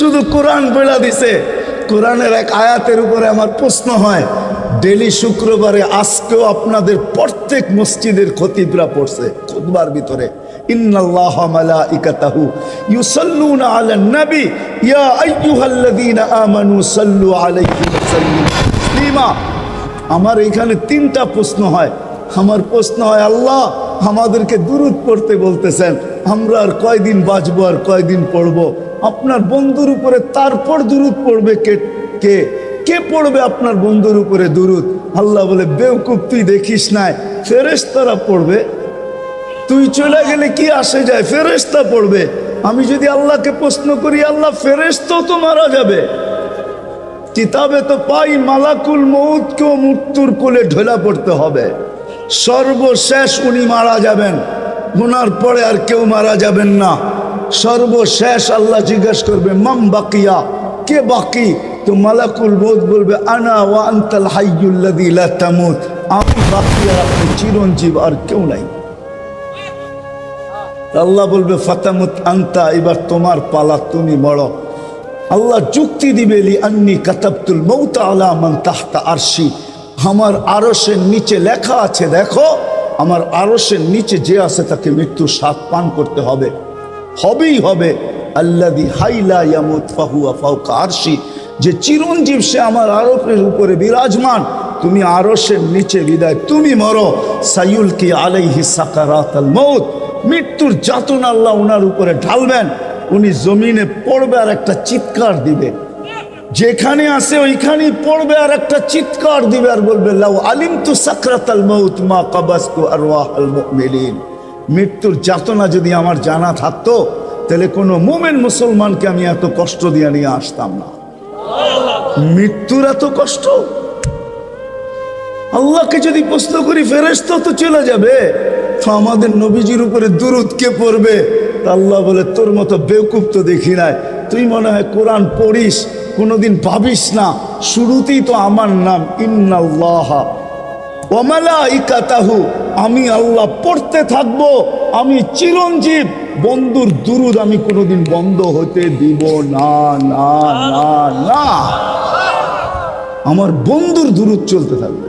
শুধু কোরআন বলে দিছে। কোরআনের এক আয়াতের উপরে আমার প্রশ্ন হয়, ডেলি শুক্রবারে আজকেও আপনাদের প্রত্যেক মসজিদের খতিবরা পড়ছে খুতবার ভিতরে, ইন্নাল্লাহা মালাইকাতাহু ইউসাল্লুনা আলান নবী ইয়া আইয়ুহাল্লাযীনা আমানু সাল্লু আলাইহি ওয়া সাল্লিমু তাসলিমা। আমার এখানে তিনটা প্রশ্ন হয়। আমার প্রশ্ন হয়, আল্লাহ আমাদেরকে দুরূদ পড়তে বলতেছেন, আমরা আর কয়দিন বাঁচবো, আর কয়দিন পড়বো? আপনার বন্ধুর উপরে তারপর দুরূদ পড়বে কে? কে কে পড়বে আপনার বন্ধুর উপরে দুরূদ? আল্লাহ বলে, বেওকুফ, তুই দেখিস নাই, ফেরেশতারা পড়বে। তুই চলে গেলে কি আসে যায়? ফেরেশতা পড়বে। আমি যদি আল্লাহকে প্রশ্ন করি, আল্লাহ ফেরেশতাও তো মারা যাবে। কিতাবে তো পাই মালাকুল মউতকেও মৃত্যুর কোলে ঢোলা পড়তে হবে। সর্বশেষ উনি মারা যাবেন, ওনার পরে আর কেউ মারা যাবেন না। সর্বশেষ আল্লাহ জিজ্ঞেস করবে, মাম বাকিয়া, কে বাকি? তো মালাকুল মউত বলবে, আনা ওয়া আনতাল হাইয়ুল্লাযী লা তামুত, আমি বাকি আর আপনি চিরঞ্জীব, আর কেউ নাই। আল্লাহ বলবে, ফাতামুত আনতা, এবার তোমার পালা, তুমি মরো। আল্লাহ যুক্তি দিবে, লি আন্নী কাতাবতুল মউত আলা মান তাহতা আরশি, আমার আরশের নিচে লেখা আছে, দেখো আমার আরশের নিচে যে আছে তাকে মৃত্যুর স্বাদ পান করতে হবে, হবেই হবে। আল্লাযী হাইলা ইয়ামুত ফাহুয়া ফাওকা আরশি, যে চিরঞ্জীব সে আমার আরশের উপরে বিরাজমান, তুমি আরশের নিচে বিদায়, তুমি মরো। সাইয়ুলকি আলাইহি সাকারাতাল মউত, মৃত্যুর যাতনা আল্লাহ ওনার উপরে ঢালবেন, উনি জমিনে পড়বে আর একটা চিৎকার দিবে, যেখানে আছে ওইখানেই পড়বে আর একটা চিৎকার দিবে, আর বলবে, লাউ আলিমতু সাকরাতাল মউত মা কাবাসতু আরওয়াহাল মুমিনিন, মৃত্যুর যাতনা যদি আমার জানা থাকতো, তাহলে কোনো মুমিন মুসলমানকে আমি এত কষ্ট দিয়ে নিয়ে আসতাম না। মৃত্যুর এত কষ্ট। আল্লাহকে যদি প্রশ্ন করি, ফেরেশতা তো চলে যাবে, তো আমাদের নবীজির উপরে দুরূদ কে পড়বে? আল্লাহ বলে, তোর মতো বেওকুফ তো দেখি নাই, তুই মনে হয় কোরআন পড়িস, কোনোদিন ভাবিস না, শুরুতেই তো আমার নাম, ইন্নাল্লাহা ওয়া মালাইকাতাহু, আমি আল্লাহ পড়তে থাকবো, আমি চিরঞ্জীব, বন্ধুর দুরূদ আমি কোনোদিন বন্ধ হতে দিব না, না না না, আমার বন্ধুর দুরূদ চলতে থাকবে।